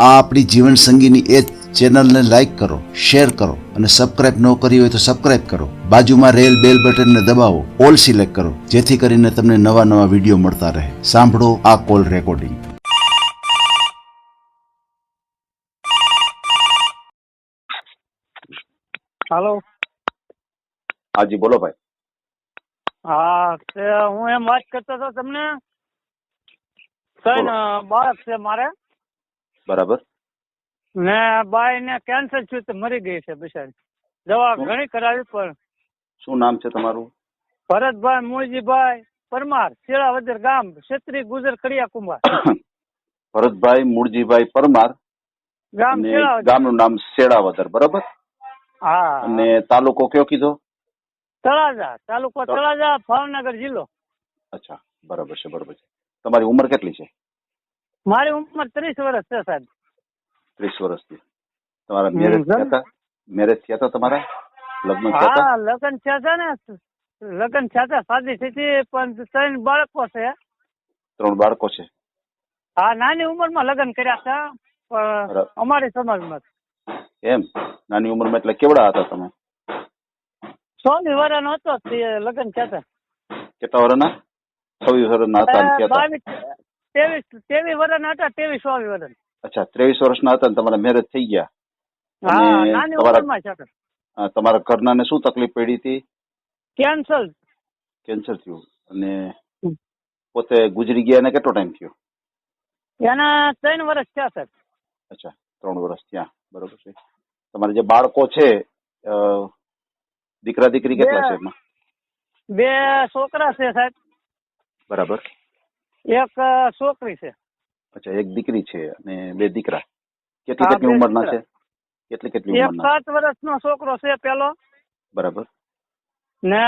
આ આપણી જીવન સંગીની એ ચેનલને લાઈક કરો, શેર કરો અને સબસ્ક્રાઇબ ન કરી હોય તો સબસ્ક્રાઇબ કરો. બાજુમાં રહેલ બેલ બટનને દબાવો, ઓલ સિલેક્ટ કરો, જેથી કરીને તમને નવા નવા વિડીયો મળતા રહે. સાંભળો આ કોલ રેકોર્ડિંગ. હાલો. હાજી બોલો ભાઈ. હા, હું એમ વાત કરતો હતો તમને. બાળક છે મારે. બરાબર. ને બાઈ ને કેન્સર થયું તો મરી ગઈ છે બિચારી. દવા ઘણી કરાવી પણ. શું નામ છે તમારું? ભરતભાઈ મૂળજીભાઈ પરમાર, શેળાવદર ગામ, ક્ષત્રિય ગુજર કડિયા કુંભાર. ભરતભાઈ મૂળજીભાઈ પરમાર, ગામ શેળાવદર. ગામનું નામ શેળાવદર. બરાબર. હા. અને તાલુકો કયો કીધો? તળાજા, તાલુકો તળાજા, ભાવનગર જિલ્લો. અચ્છા, બરાબર છે, બરાબર છે. તમારી ઉંમર કેટલી છે? મારી ઉંમર 30 વર્ષ છે સાહેબ. 30 વર્ષથી. તમારા મેરેજ થયા હતા? મેરેજ થયા હતા તમારા? લગ્ન થયા હતા? હા, લગ્ન થયા હતા ને. લગ્ન થયા હતા, શાદી થઈ હતી, પણ 3 બાળકો છે. 3 બાળકો છે? હા, નાની ઉંમરમાં લગ્ન કર્યા હતા, પણ અમારી સમાજમાં. એમ? નાની ઉંમરમાં એટલે કેવડા હતા તમે? 16 વર્ષનો હતો લગ્ન થયા હતા. કેટલા વર્ષના? 26 વર્ષના હતા ને થયા હતા? 23 વર્ષના હતા, 23-24 વર્ષ. અચ્છા, 23 વર્ષના હતા ને તમારા મેરેજ થઈ ગયા? હા, નાની ઉંમરમાં છે. તમારા ઘરનાને શું તકલીફ પડી હતી? કેન્સર થયું. અને પોતે ગુજરી ગયા એને કેટલો ટાઈમ થયો? એના 3 વર્ષ થયા સર. અચ્છા, 3 વર્ષ થયા. બરોબર છે. તમારે જે બાળકો છે, દીકરા દીકરી કેટલા છે એમાં? 2 છોકરા છે સાહેબ. બરાબર. 1 છોકરી છે. અચ્છા, 1 દીકરી છે અને 2 દીકરા. કેટલી ઉંમરના છે? કેટલી ઉંમરના? 1 7 વર્ષનો છોકરો છે પેલો. બરાબર. ને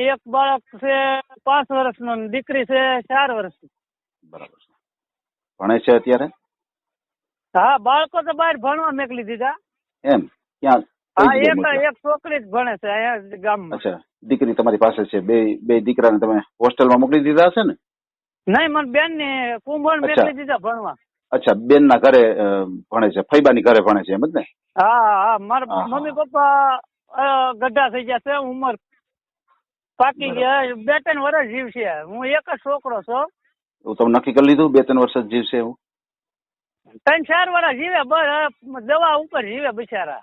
1 બાળક છે 5 વર્ષનો, દીકરી છે 4 વર્ષની. બરાબર છે. ભણે છે અત્યારે? હા, બાળકો તો બહાર ભણવા મોકલી દીધા. એમ? ક્યાં? હા, એક છોકરી જ ભણે છે અહીંયા ગામમાં. અચ્છા, દીકરી તમારી પાસે છે. બે દીકરાને તમે હોસ્ટેલમાં મોકલી દીધા હશે ને? નહીં, મને બેન ને કુંભણ મોકલી દીધા ભણવા. અચ્છા, બેન ના ઘરે ભણે છે, ફૈબાની ઘરે ભણે છે, એમ જ ને? હા, મારા મમ્મી પપ્પા ગઢા થઈ ગયા છે, ઉંમર પાકી ગયા, 2-3 વર્ષ જીવશે. હું એક જ છોકરો છું. એવું તમે નક્કી કરી લીધું 2-3 વર્ષ જ જીવશે એવું? 3-4 વર્ષ જીવે, બસ દવા ઉપર જીવે બિચારા.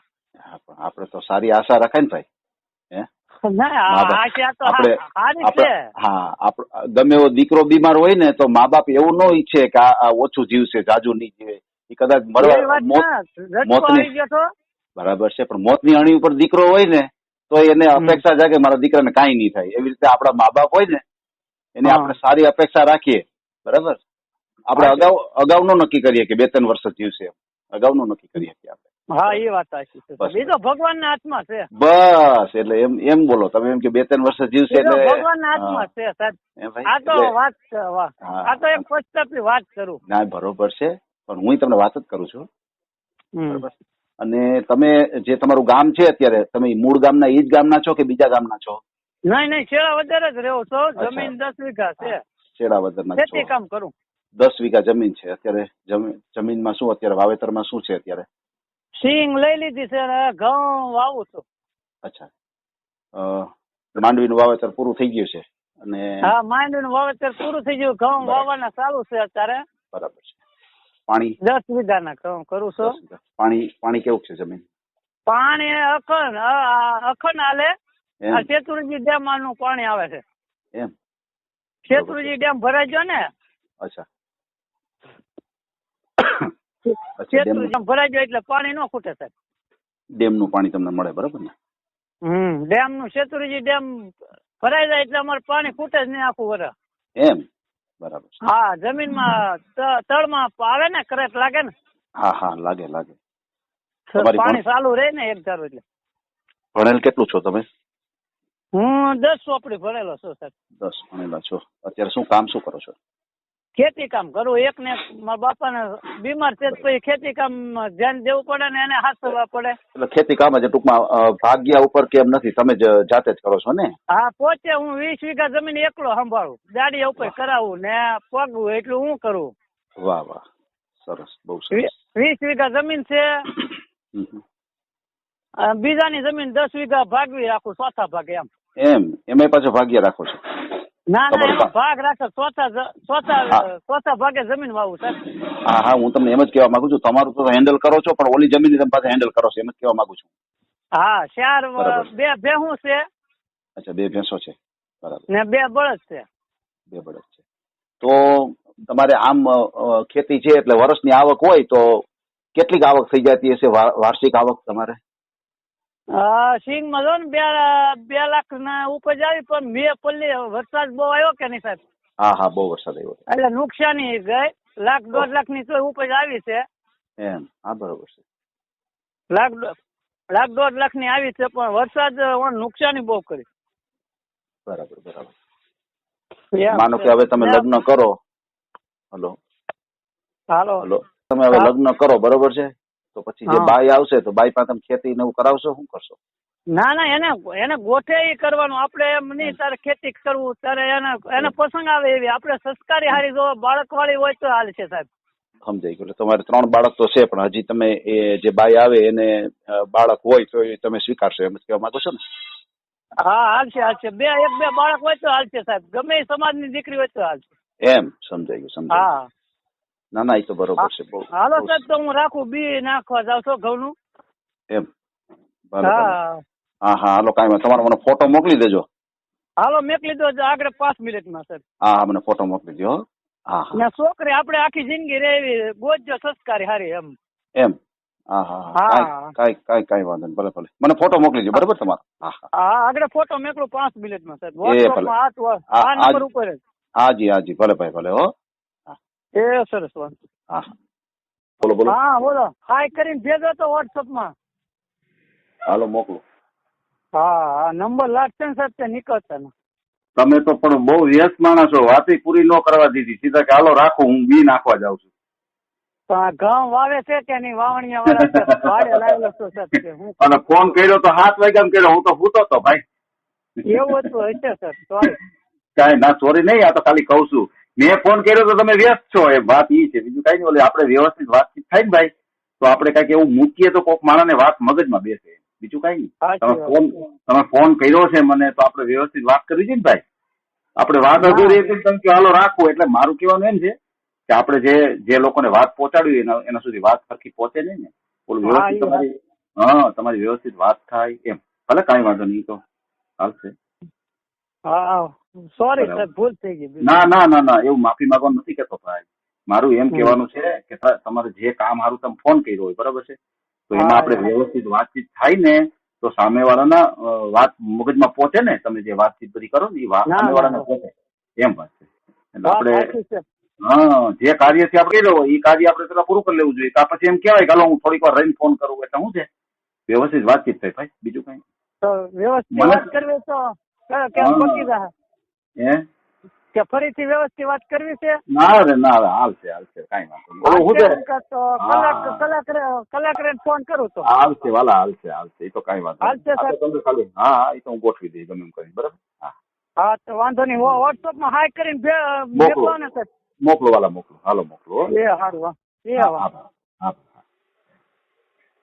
આપડે તો સારી આશા રખાય ને ભાઈ. ગમે એવો દીકરો બીમાર હોય ને તો મા બાપ એવું ન ઈચ્છે કે આ ઓછું જીવશે, જાજુ નહીં જીવે. એ કદાચ બરાબર છે, પણ મોતની અણી ઉપર દીકરો હોય ને તો એને અપેક્ષા છે કે મારા દીકરાને કાંઈ નહીં થાય. એવી રીતે આપડા મા બાપ હોય ને એને આપણે સારી અપેક્ષા રાખીએ. બરાબર. આપણે અગાઉ નો નક્કી કરીએ કે 2-3 વર્ષ જીવશે. અગાઉ નો નક્કી કરીએ આપણે. હા, એ વાત સાચી છે. એ તો ભગવાનના હાથમાં છે. બસ, એટલે એમ બોલો તમે, એમ કે 2-3 વર્ષ જીવશે એટલે ભગવાનના હાથમાં છે સાહેબ. આ તો વાત, આ તો એક પશ્ચાતની વાત કરું. ના, બરોબર છે, પણ હું તમને વાત જ કરું છું. બરોબર. અને તમે જે તમારું ગામ છે અત્યારે, તમે મૂળ ગામના એ જ ગામના છો કે બીજા ગામના છો? નહીં, શેળાવદર જ રહ્યો છો. જમીન 10 વીઘા છે. શેળાવદરના ખેતી કામ કરું. 10 વીઘા જમીન છે. અત્યારે જમીનમાં શું અત્યારે વાવેતરમાં શું છે અત્યારે? સિંગ લઈ લીધી છે અને ઘઉં વાવું છું. અચ્છા, માંડવીનું વાવેતર પૂરું થઈ ગયું છે? અને હા, માંડવીનું વાવેતર પૂરું થઈ ગયું, ઘઉં વાવવાના ચાલુ છે અત્યારે. બરાબર છે. પાણી? 10 વીઘાના ઘઉં કરું છું. પાણી કેવું છે જમીન? પાણી અખંડ હાલે. આ શેત્રુંજી ડેમ નું પાણી આવે છે. એમ? શેત્રુંજી ડેમ ભરાઈ ગયો ને. અચ્છા, શેત્રુંજી ભરાઈ ગયો એટલે પાણી ન ખૂટે સાહેબ. ડેમ નું પાણી તમને મળે, બરાબર ને? ડેમ નું શેત્રુંજી ડેમ ભરાઈ જાય એટલે અમારે પાણી ખૂટે જ નહીં આખું વર્ષ. એમ? બરાબર. હા, જમીનમાં તળમાં આવે ને, કરંટ લાગે ને. હા, લાગે. પાણી ચાલુ રહે ને એક ધારું. એટલે ભણેલ કેટલું છો તમે? હું 10 ચોપડી ભણેલો છું સાહેબ. 10 ભણેલા છો. અત્યારે શું કરો છો? ખેતી કામ કરું. એક ને મારા બાપાને બીમાર છે, પછી ખેતી કામ ધ્યાન દેવું પડે ને એને હાથવા પડે. એટલે ખેતી કામ જ ટૂંકમાં ભાગ્યા ઉપર કેમ નથી, તમે જાતે જ કરો છો ને? હા, પોતે હું 20 વીઘા જમીન એકલો સંભાળું, ગાડી ઉપર કરાવું ને પગવું, એટલું હું કરું. વાહ, સરસ, બહુ સરસ. 20 વીઘા જમીન છે. હમ, હમ. બીજાની જમીન 10 વીઘા ભાગવી રાખું, ચોથા ભાગે એમ. એમાં પાછો ભાગ્ય રાખો છો? ના ખબર એમાં ભાગ રાખે, ચોથા ભાગે જમીન વાવું સાહેબ. હા હા, હું તમને એમ જ કહેવા માંગુ છું, તમારું તો હેન્ડલ કરો છો, પણ ઓલી જમીન તમે પાસે હેન્ડલ કરો છો એમ જ કહેવા માંગુ છું. હા, 4 બરાબર. 2 ભેહું છે અચ્છા, 2 ભેંસો છે. બરાબર. ને 2 બળદ છે. 2 બળદ છે. તો તમારે આમ ખેતી છે એટલે વર્ષની આવક હોય તો કેટલીક આવક થઈ જતી હશે વાર્ષિક આવક તમારે? સિંગમાં જો ને 2 લાખ ના ઉપજ આવી, પણ મેં પલ્લી વરસાદ બહુ આવ્યો કે નહીં સાહેબ, હા હા, બહુ વરસાદ આવ્યો એટલે નુકસાની ગઈ. 1.5 લાખ ની તો ઉપજ આવી છે. એમ? હા, બરોબર છે. 1.5 લાખ ની આવી છે, પણ વરસાદ નુકસાની બહુ કરી. બરાબર બરાબર. એમ માનો છે. કે હવે તમે લગ્ન કરો. હલો હાલો. તમે હવે લગ્ન કરો, બરોબર છે, તો પછી જે હા. બાઈ આવશે તો બાઈ પાસે તમે ખેતી ને એવું કરાવશો, શું કરશો? ના એને ગોઠે ઈ કરવાનું. આપણે એમ નહીં તારે ખેતી કરવું, તારે એને પસંદ આવે એવી. આપણે સંસ્કારી હારી જો બાળક વાળી હોય તો હાલ છે સાહેબ. સમજાઈ ગયું. એટલે તમારે 3 બાળક તો છે, પણ હજી તમે એ જે બાઈ આવે એને બાળક હોય તો એ તમે સ્વીકારશો એમ જ કહેવા માંગો છો ને? હા, હાલશે. 1-2 બાળક હોય તો હાલશે સાહેબ. ગમે એ સમાજની દીકરી હોય તો હાલશે. એમ? સમજાઈ ગયું, સમજાઈ ગયું. હા. ના, એ તો બરોબર છે. બહુ હાલો સાહેબ, તો હું રાખું. બી નાખવા જાવ છો ઘઉંનું. એમ? ભલે. હા હા હા, હાલો, કાંઈ વાંધો. તમારો મને ફોટો મોકલી દેજો. હાલો, મેકલી દો આગળ 5 મિનિટમાં સાહેબ. હા હા, મને ફોટો મોકલી દો. હા હા. ને છોકરી આપણે આખી જિંદગી રહેવી, ગોજજો સંસ્કારી હારી એમ. એમ? હા હા, કાંઈ વાંધો નહીં. ભલે. મને ફોટો મોકલી દો, બરોબર તમારો? હા હા. હા, આગળ ફોટો મેકલું 5 મિનિટમાં સાહેબ. ભલે. વોટ્સઅપમાં આ નંબર ઉપર જ. હાજી, ભલે ભાઈ, ભલે. હો. એ સરસ વાત. હા હા, બોલો. હા બોલો. હાઈ કરીને ભેજો તો વોટ્સઅપમાં. હાલો, મોકલો. હા, નંબર લાગશે ને સાહેબ, તે નીકળતા ને. તમે તો પણ બહુ વ્યસ્ત માણસ છો. વાતી પૂરી ન કરવા દીધી, સીધા કે હાલો રાખો, હું બી નાખવા જાઉં છું. તો આ ઘઉં વાવે છે કે નહીં? વાવણીયા વાળા છે, ભાડે લાવેલો છો સાહેબ કે હું? અને ફોન કર્યો તો 7 વાગ્યા કર્યો, હું તો સૂતો હતો ભાઈ. એવું હતું હશે સર, સોરી. કાંઈ ના, સોરી નહીં, આ તો ખાલી કહું છું. મેં ફોન કર્યો તો તમે વ્યસ્ત છો, એ વાત ઈ છે. બીજું કાંઈ નહીં. ઓલે આપણે વ્યવસ્થિત વાતચીત થાય ને ભાઈ, તો આપણે કાંઈક એવું મૂકીએ તો કોઈક માણસને વાત મગજમાં બેસે. બીજું કાંઈ નહીં. તમે ફોન કર્યો છે મને, તો આપણે વ્યવસ્થિત વાત કરવી છે ને ભાઈ. આપણે વાત અધૂરી હતી, તમે કહો હાલો રાખવું. એટલે મારું કહેવાનું એમ છે કે આપણે જે લોકોને વાત પહોંચાડવી એના સુધી વાત સરખી પહોંચે નહીં ને. ઓલું વ્યવસ્થિત તમારી વ્યવસ્થિત વાત થાય એમ. ભલે, કાંઈ વાંધો નહીં, તો ચાલશે. હા, સોરી સાહેબ, ભૂલ થઈ ગઈ. ના, એવું માફી માંગવાનું નથી કેતો ભાઈ. મારું એમ કહેવાનું છે કે તમારે જે કામ સારું તમે ફોન કર્યો હોય, બરાબર છે, તો એમાં આપણે વ્યવસ્થિત વાતચીત થાય ને તો સામેવાળાના વાત મગજમાં પહોંચે ને. તમે જે વાતચીત બધી કરો ને એ વાત સામેવાળાને પહોંચે, એમ વાત છે. એટલે આપણે જે કાર્યથી આપણે કર્યો હોય એ કાર્ય આપણે પેલા પૂરું કરી લેવું જોઈએ. કાં પછી એમ કહેવાય કે હાલો હું થોડીક વાર રહીને ફોન કરું. એટલે શું છે, વ્યવસ્થિત વાતચીત થાય ભાઈ, બીજું કઈ. તો વ્યવસ્થિત વાત કરવી તો કેમ પકી જાય કે ફરીથી વ્યવસ્થિત વાત કરવી છે? ના, હાલશે, કાંઈ વાંધો નહીં. કલાક રહીને ફોન કરું તો હાલશે વાલા, હાલશે. એ તો કાંઈ વાંધો હાલશે ખાલી. હા, એ તો હું ગોઠવી દઈશ ગમે એમ કરી. બરાબર. હા, તો વાંધો નહીં. વોટ્સઅપમાં હાઈ કરીને મોકલો ને સાહેબ. મોકલો વાલા, મોકલો. હાલો, મોકલો. એ સારું. હા.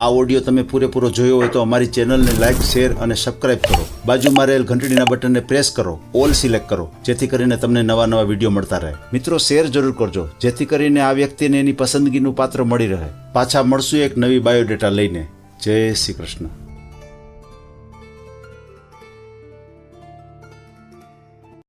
આ ઓડિયો તમે પૂરેપૂરો જોયો હોય તો અમારી ચેનલને લાઇક, શેર અને સબસ્ક્રાઇબ કરો. બાજુમાં રહેલ ઘંટડીના બટનને પ્રેસ કરો, ઓલ સિલેક્ટ કરો, જેથી કરીને તમને નવા વિડીયો મળતા રહે. મિત્રો, શેર જરૂર કરજો, જેથી કરીને આ વ્યક્તિને એની પસંદગીનું પાત્ર મળી રહે. પાછા મળશું એક નવી બાયોડેટા લઈને. જય શ્રી કૃષ્ણ.